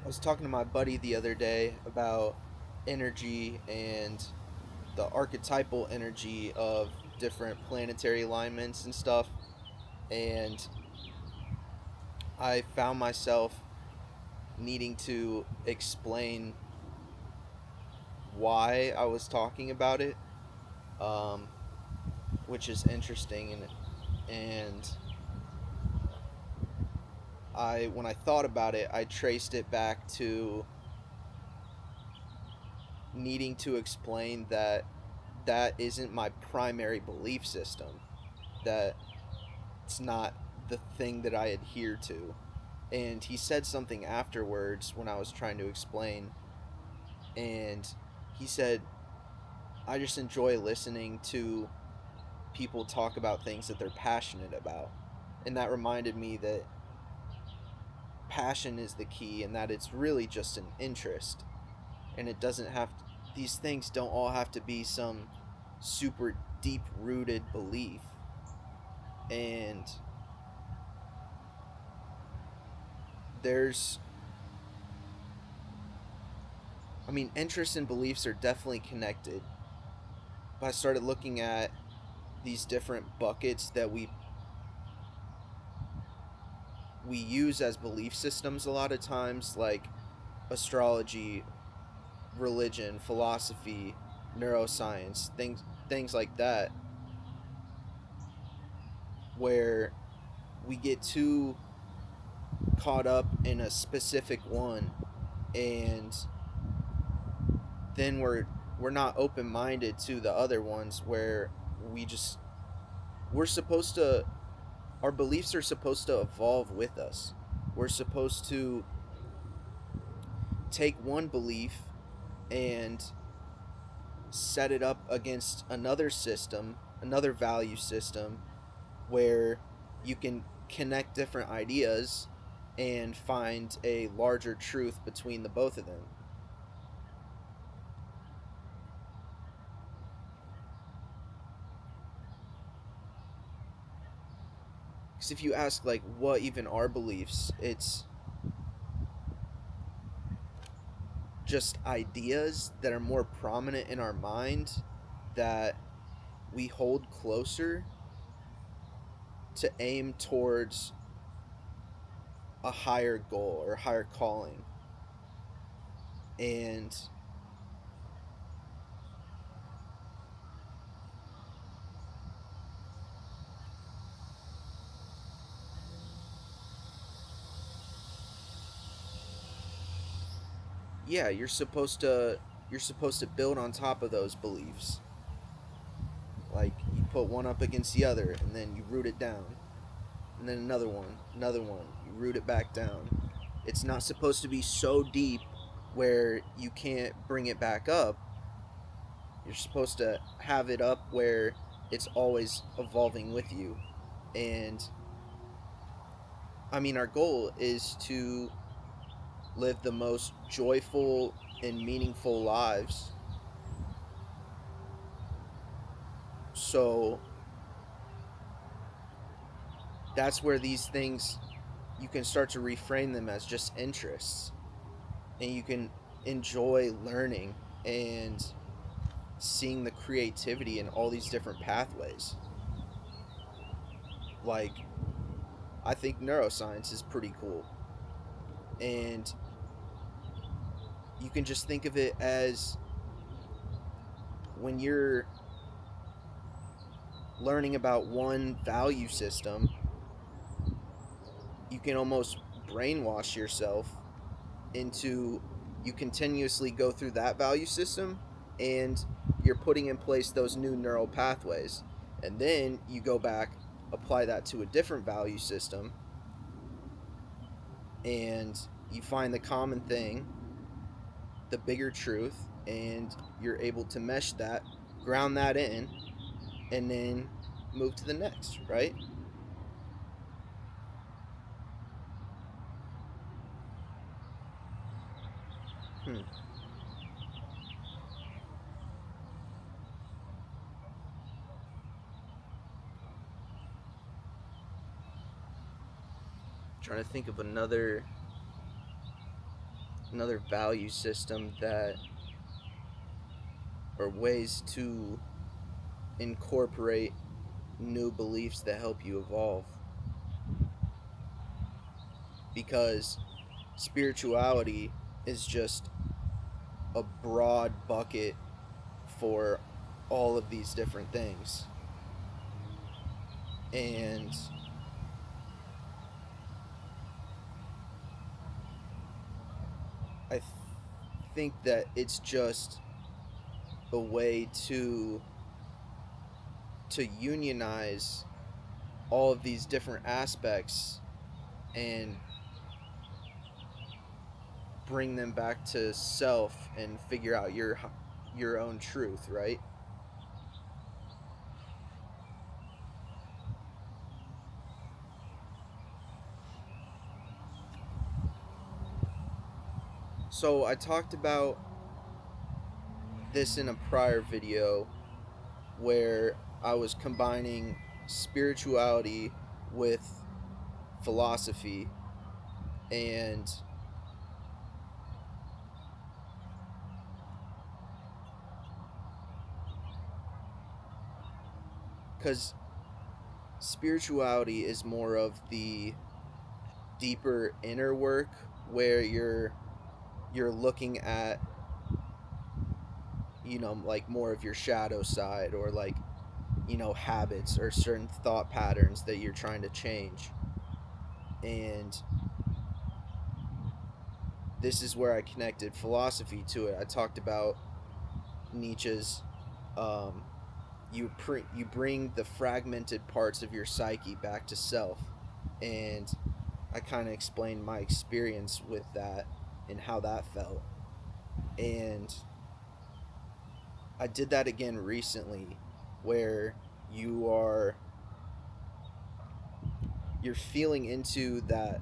I was talking to my buddy the other day about energy and the archetypal energy of different planetary alignments and stuff. And I found myself needing to explain why I was talking about it, um, which is interesting. And when I thought about it, I traced it back to needing to explain that that isn't my primary belief system. That it's not the thing that I adhere to. And he said something afterwards when I was trying to explain, and he said, I just enjoy listening to people talk about things that they're passionate about. And that reminded me that passion is the key and that it's really just an interest. And it doesn't have to, these things don't all have to be some super deep rooted belief. And there's interests and beliefs are definitely connected. But I started looking at these different buckets that we use as belief systems a lot of times, like astrology, religion, philosophy, neuroscience, things like that, where we get too caught up in a specific one, and then we're not open minded to the other ones where we just we're supposed to our beliefs are supposed to evolve with us. We're supposed to take one belief and set it up against another system, another value system, where you can connect different ideas and find a larger truth between the both of them. Because if you ask, like, what even are beliefs, it's just ideas that are more prominent in our mind that we hold closer to aim towards a higher goal or higher calling. And yeah, you're supposed to build on top of those beliefs. Like, you put one up against the other and then you root it down. And then another one, you root it back down. It's not supposed to be so deep where you can't bring it back up. You're supposed to have it up where it's always evolving with you. And our goal is to live the most joyful and meaningful lives. So that's where these things, you can start to reframe them as just interests, and you can enjoy learning and seeing the creativity in all these different pathways. Like, I think neuroscience is pretty cool. And you can just think of it as when you're learning about one value system, you can almost brainwash yourself into, you continuously go through that value system and you're putting in place those new neural pathways. And then you go back, apply that to a different value system, and you find the common thing, the bigger truth, and you're able to mesh that, ground that in, and then move to the next, right? Hmm. Trying to think of another another value system that, or ways to incorporate new beliefs that help you evolve. Because spirituality is just a broad bucket for all of these different things. And I think that it's just a way to unionize all of these different aspects and bring them back to self and figure out your own truth, right? So I talked about this in a prior video where I was combining spirituality with philosophy, and because spirituality is more of the deeper inner work where you're looking at, like more of your shadow side, or like, habits or certain thought patterns that you're trying to change. And this is where I connected philosophy to it. I talked about Nietzsche's, um, you bring the fragmented parts of your psyche back to self, and I kind of explained my experience with that and how that felt. And I did that again recently, where you are you're feeling into that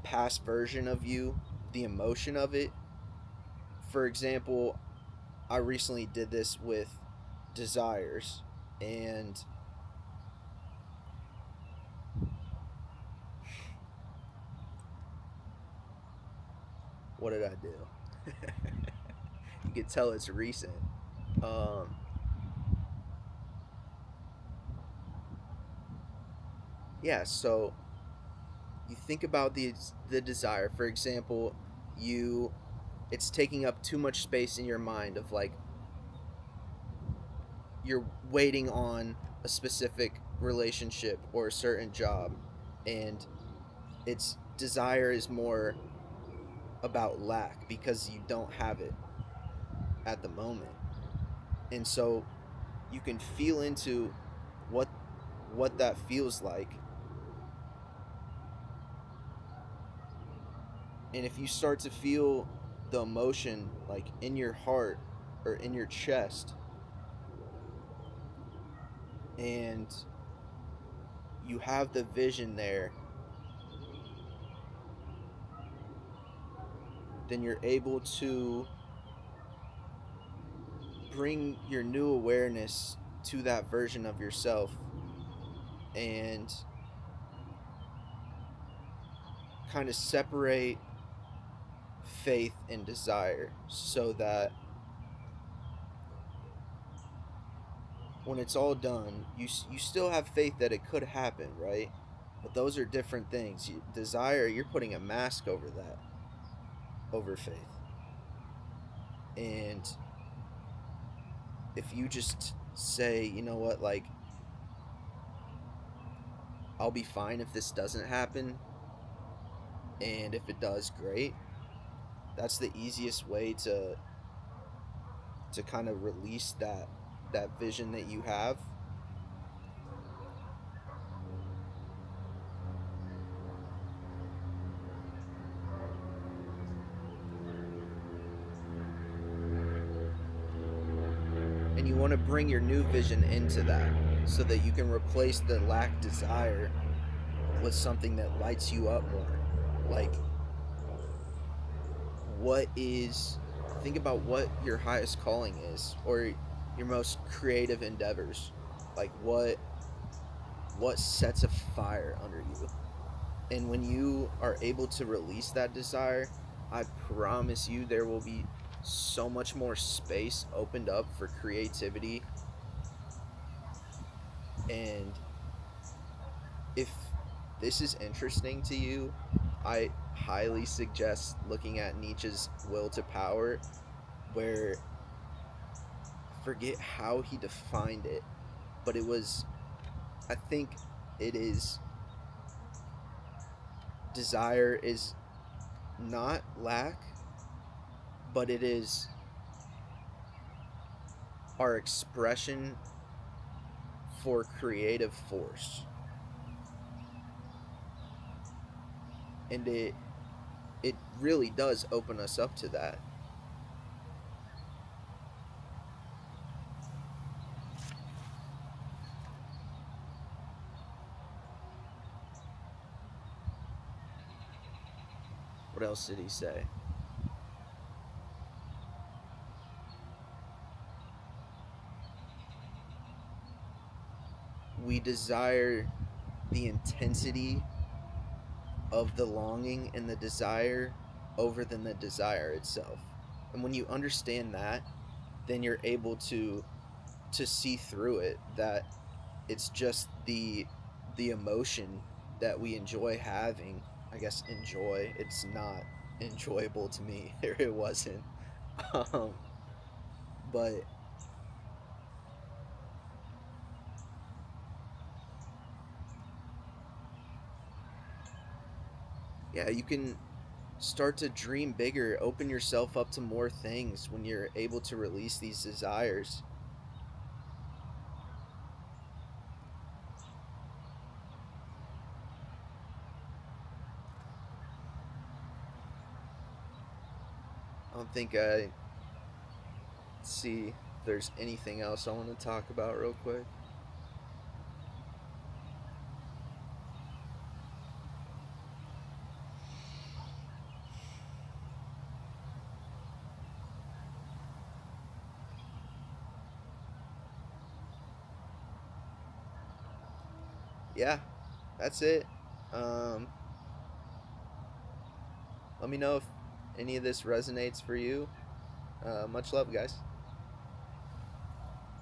past version of you, the emotion of it. For example, I recently did this with desires, and what did I do? You can tell it's recent. Um, yeah, so you think about the desire. For example, you it's taking up too much space in your mind, of like you're waiting on a specific relationship or a certain job, and its desire is more about lack because you don't have it at the moment. And so you can feel into what that feels like. And if you start to feel the emotion like in your heart or in your chest, and you have the vision there, then you're able to bring your new awareness to that version of yourself and kind of separate faith and desire, so that when it's all done, you still have faith that it could happen, right? But those are different things. Desire, you're putting a mask over that, over faith. And if you just say, you know what, like, I'll be fine if this doesn't happen, and if it does, great. That's the easiest way to kind of release that vision that you have. And you want to bring your new vision into that, so that you can replace the lack desire with something that lights you up more. Like, what is think about what your highest calling is, or your most creative endeavors. Like, what sets a fire under you. And when you are able to release that desire, I promise you there will be so much more space opened up for creativity. And if this is interesting to you, I highly suggest looking at Nietzsche's Will to Power, where I forget how he defined it, but it was, I think it is, desire is not lack, but it is our expression for creative force. And it really does open us up to that. What else did he say? We desire the intensity of the longing and the desire over than the desire itself. And when you understand that, then you're able to see through it, that it's just the emotion that we enjoy having. I guess enjoy, it's not enjoyable to me. It wasn't. um but yeah, you can start to dream bigger, open yourself up to more things when you're able to release these desires. I don't think I see if there's anything else I want to talk about real quick. Yeah, that's it. Um, Let me know if any of this resonates for you. Much love, guys.